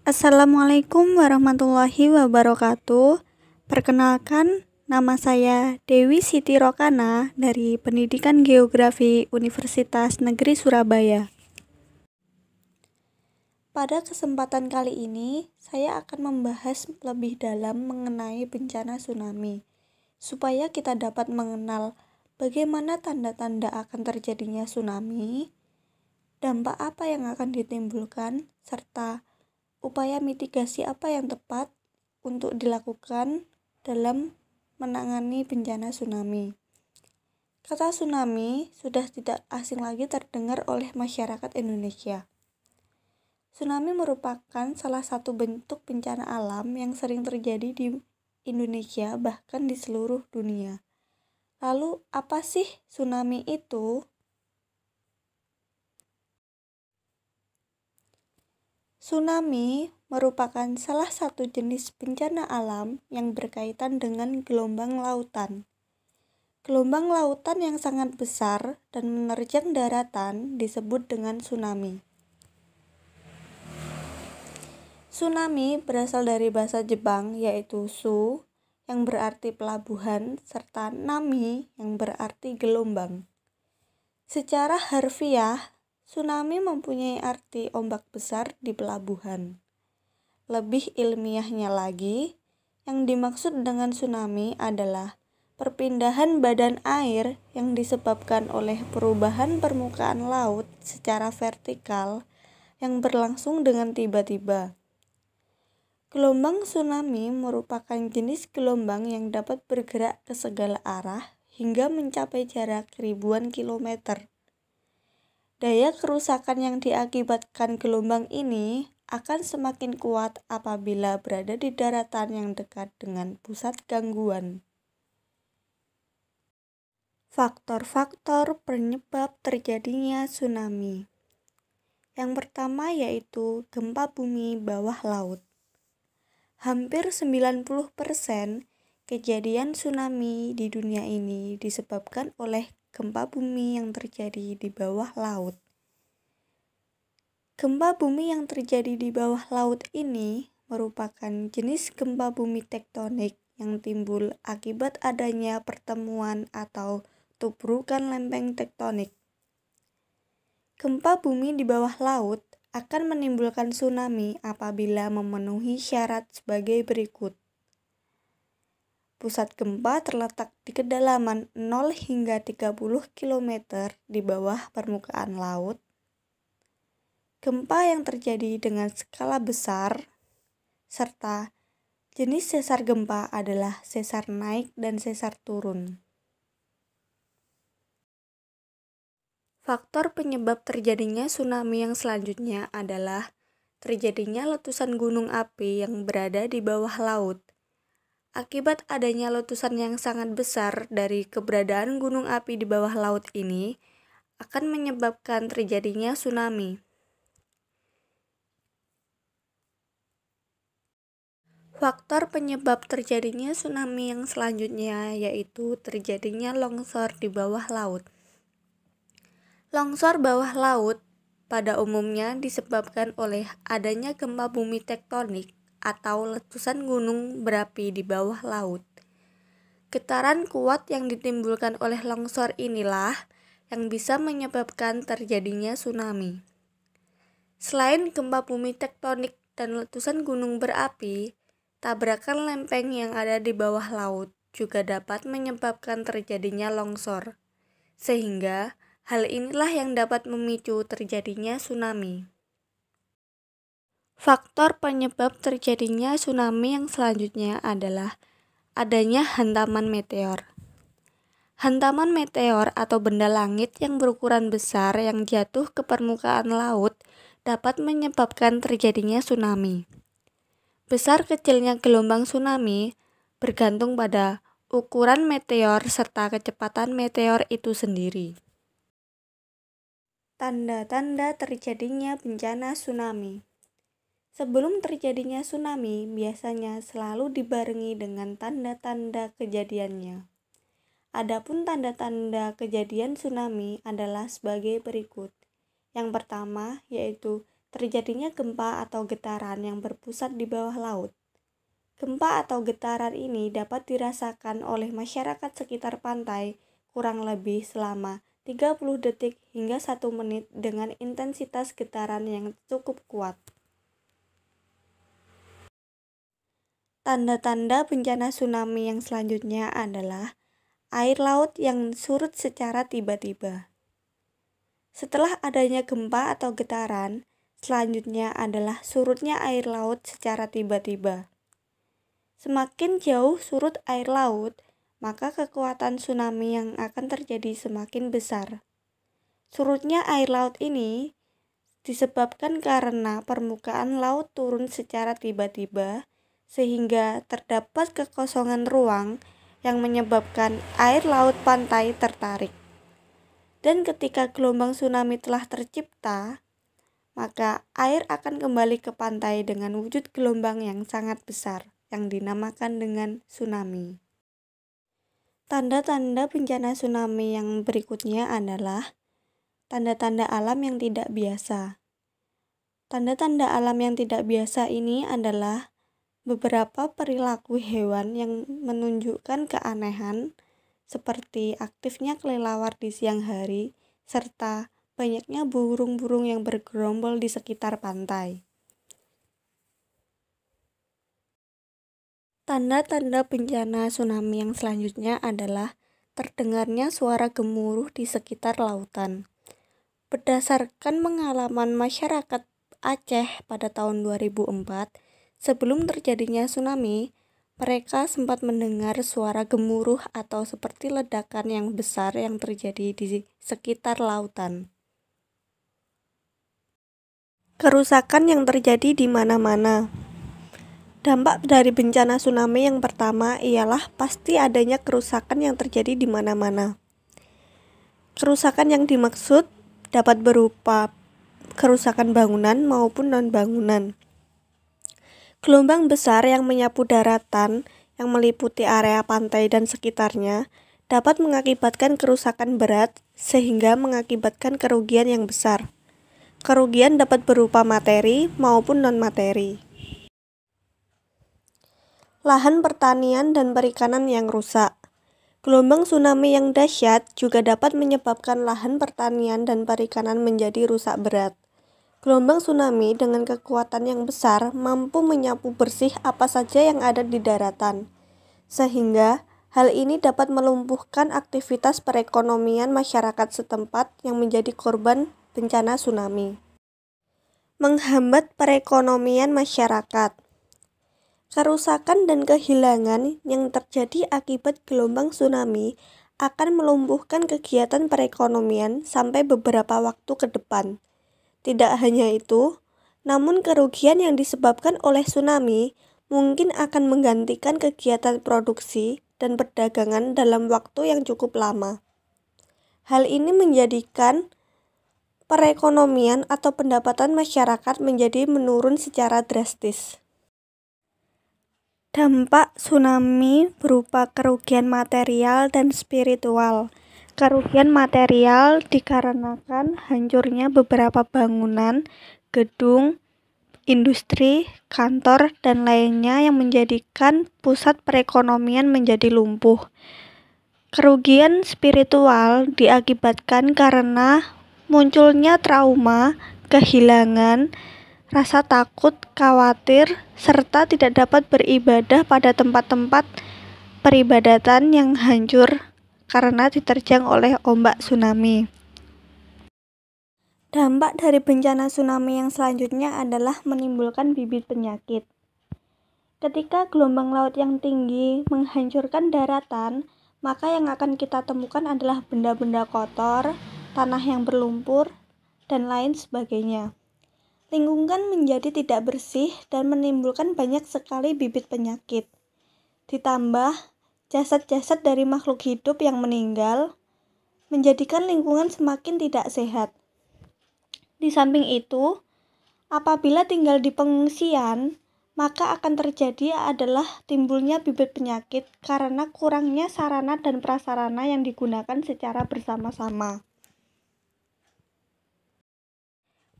Assalamualaikum warahmatullahi wabarakatuh. Perkenalkan, nama saya Dewi Siti Rokana dari Pendidikan Geografi Universitas Negeri Surabaya. Pada kesempatan kali ini, saya akan membahas lebih dalam mengenai bencana tsunami, supaya kita dapat mengenal bagaimana tanda-tanda akan terjadinya tsunami, dampak apa yang akan ditimbulkan, serta upaya mitigasi apa yang tepat untuk dilakukan dalam menangani bencana tsunami. Kata tsunami sudah tidak asing lagi terdengar oleh masyarakat Indonesia. Tsunami merupakan salah satu bentuk bencana alam yang sering terjadi di Indonesia, bahkan di seluruh dunia. Lalu, apa sih tsunami itu? Tsunami merupakan salah satu jenis bencana alam yang berkaitan dengan gelombang lautan. Gelombang lautan yang sangat besar dan menerjang daratan disebut dengan tsunami. Tsunami berasal dari bahasa Jepang yaitu su yang berarti pelabuhan serta nami yang berarti gelombang. Secara harfiah, tsunami mempunyai arti ombak besar di pelabuhan. Lebih ilmiahnya lagi, yang dimaksud dengan tsunami adalah perpindahan badan air yang disebabkan oleh perubahan permukaan laut secara vertikal yang berlangsung dengan tiba-tiba. Gelombang tsunami merupakan jenis gelombang yang dapat bergerak ke segala arah hingga mencapai jarak ribuan kilometer. Daya kerusakan yang diakibatkan gelombang ini akan semakin kuat apabila berada di daratan yang dekat dengan pusat gangguan. Faktor-faktor penyebab terjadinya tsunami. Yang pertama yaitu gempa bumi bawah laut. Hampir 90% kejadian tsunami di dunia ini disebabkan oleh gempa bumi yang terjadi di bawah laut. Gempa bumi yang terjadi di bawah laut ini merupakan jenis gempa bumi tektonik yang timbul akibat adanya pertemuan atau tubrukan lempeng tektonik. Gempa bumi di bawah laut akan menimbulkan tsunami apabila memenuhi syarat sebagai berikut. Pusat gempa terletak di kedalaman 0 hingga 30 km di bawah permukaan laut. Gempa yang terjadi dengan skala besar, serta jenis sesar gempa adalah sesar naik dan sesar turun. Faktor penyebab terjadinya tsunami yang selanjutnya adalah terjadinya letusan gunung api yang berada di bawah laut. Akibat adanya letusan yang sangat besar dari keberadaan gunung api di bawah laut ini akan menyebabkan terjadinya tsunami. Faktor penyebab terjadinya tsunami yang selanjutnya yaitu terjadinya longsor di bawah laut. Longsor bawah laut pada umumnya disebabkan oleh adanya gempa bumi tektonik atau letusan gunung berapi di bawah laut. Getaran kuat yang ditimbulkan oleh longsor inilah yang bisa menyebabkan terjadinya tsunami. Selain gempa bumi tektonik dan letusan gunung berapi, tabrakan lempeng yang ada di bawah laut juga dapat menyebabkan terjadinya longsor. Sehingga hal inilah yang dapat memicu terjadinya tsunami. Faktor penyebab terjadinya tsunami yang selanjutnya adalah adanya hantaman meteor. Hantaman meteor atau benda langit yang berukuran besar yang jatuh ke permukaan laut dapat menyebabkan terjadinya tsunami. Besar kecilnya gelombang tsunami bergantung pada ukuran meteor serta kecepatan meteor itu sendiri. Tanda-tanda terjadinya bencana tsunami. Sebelum terjadinya tsunami, biasanya selalu dibarengi dengan tanda-tanda kejadiannya. Adapun tanda-tanda kejadian tsunami adalah sebagai berikut. Yang pertama yaitu terjadinya gempa atau getaran yang berpusat di bawah laut. Gempa atau getaran ini dapat dirasakan oleh masyarakat sekitar pantai kurang lebih selama 30 detik hingga 1 menit dengan intensitas getaran yang cukup kuat. Tanda-tanda bencana tsunami yang selanjutnya adalah air laut yang surut secara tiba-tiba. Setelah adanya gempa atau getaran, selanjutnya adalah surutnya air laut secara tiba-tiba. Semakin jauh surut air laut, maka kekuatan tsunami yang akan terjadi semakin besar. Surutnya air laut ini disebabkan karena permukaan laut turun secara tiba-tiba, sehingga terdapat kekosongan ruang yang menyebabkan air laut pantai tertarik. Dan ketika gelombang tsunami telah tercipta, maka air akan kembali ke pantai dengan wujud gelombang yang sangat besar, yang dinamakan dengan tsunami. Tanda-tanda bencana tsunami yang berikutnya adalah tanda-tanda alam yang tidak biasa. Tanda-tanda alam yang tidak biasa ini adalah beberapa perilaku hewan yang menunjukkan keanehan, seperti aktifnya kelelawar di siang hari, serta banyaknya burung-burung yang bergerombol di sekitar pantai. Tanda-tanda bencana tsunami yang selanjutnya adalah terdengarnya suara gemuruh di sekitar lautan. Berdasarkan pengalaman masyarakat Aceh pada tahun 2004, sebelum terjadinya tsunami, mereka sempat mendengar suara gemuruh atau seperti ledakan yang besar yang terjadi di sekitar lautan. Kerusakan yang terjadi di mana-mana. Dampak dari bencana tsunami yang pertama ialah pasti adanya kerusakan yang terjadi di mana-mana. Kerusakan yang dimaksud dapat berupa kerusakan bangunan maupun non-bangunan. Gelombang besar yang menyapu daratan yang meliputi area pantai dan sekitarnya dapat mengakibatkan kerusakan berat sehingga mengakibatkan kerugian yang besar. Kerugian dapat berupa materi maupun non-materi. Lahan pertanian dan perikanan yang rusak. Gelombang tsunami yang dahsyat juga dapat menyebabkan lahan pertanian dan perikanan menjadi rusak berat. Gelombang tsunami dengan kekuatan yang besar mampu menyapu bersih apa saja yang ada di daratan, sehingga hal ini dapat melumpuhkan aktivitas perekonomian masyarakat setempat yang menjadi korban bencana tsunami. Menghambat perekonomian masyarakat. Kerusakan dan kehilangan yang terjadi akibat gelombang tsunami akan melumpuhkan kegiatan perekonomian sampai beberapa waktu ke depan. Tidak hanya itu, namun kerugian yang disebabkan oleh tsunami mungkin akan menggantikan kegiatan produksi dan perdagangan dalam waktu yang cukup lama. Hal ini menjadikan perekonomian atau pendapatan masyarakat menjadi menurun secara drastis. Dampak tsunami berupa kerugian material dan spiritual. Kerugian material dikarenakan hancurnya beberapa bangunan, gedung, industri, kantor, dan lainnya yang menjadikan pusat perekonomian menjadi lumpuh. Kerugian spiritual diakibatkan karena munculnya trauma, kehilangan, rasa takut, khawatir, serta tidak dapat beribadah pada tempat-tempat peribadatan yang hancur karena diterjang oleh ombak tsunami. Dampak dari bencana tsunami yang selanjutnya adalah menimbulkan bibit penyakit. Ketika gelombang laut yang tinggi menghancurkan daratan, maka yang akan kita temukan adalah benda-benda kotor, tanah yang berlumpur, dan lain sebagainya. Lingkungan menjadi tidak bersih dan menimbulkan banyak sekali bibit penyakit. Ditambah jasad-jasad dari makhluk hidup yang meninggal menjadikan lingkungan semakin tidak sehat. Di samping itu, apabila tinggal di pengungsian, maka akan terjadi adalah timbulnya bibit penyakit karena kurangnya sarana dan prasarana yang digunakan secara bersama-sama.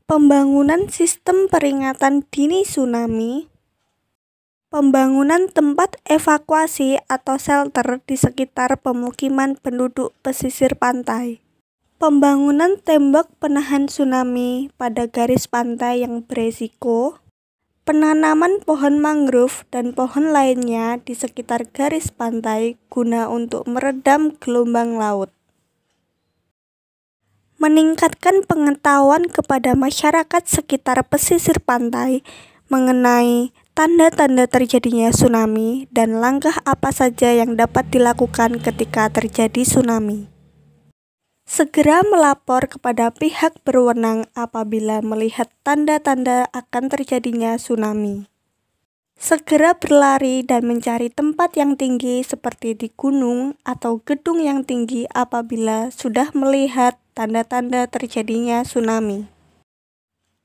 Pembangunan sistem peringatan dini tsunami, pembangunan tempat evakuasi atau shelter di sekitar pemukiman penduduk pesisir pantai, pembangunan tembok penahan tsunami pada garis pantai yang beresiko, penanaman pohon mangrove dan pohon lainnya di sekitar garis pantai guna untuk meredam gelombang laut. Meningkatkan pengetahuan kepada masyarakat sekitar pesisir pantai mengenai tanda-tanda terjadinya tsunami dan langkah apa saja yang dapat dilakukan ketika terjadi tsunami. Segera melapor kepada pihak berwenang apabila melihat tanda-tanda akan terjadinya tsunami. Segera berlari dan mencari tempat yang tinggi seperti di gunung atau gedung yang tinggi apabila sudah melihat tanda-tanda terjadinya tsunami.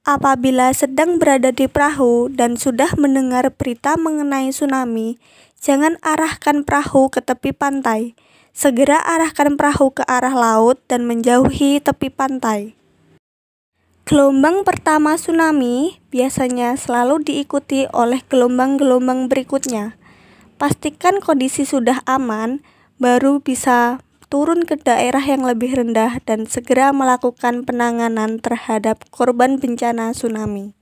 Apabila sedang berada di perahu dan sudah mendengar berita mengenai tsunami, jangan arahkan perahu ke tepi pantai. Segera arahkan perahu ke arah laut dan menjauhi tepi pantai. Gelombang pertama tsunami biasanya selalu diikuti oleh gelombang-gelombang berikutnya. Pastikan kondisi sudah aman, baru bisa turun ke daerah yang lebih rendah dan segera melakukan penanganan terhadap korban bencana tsunami.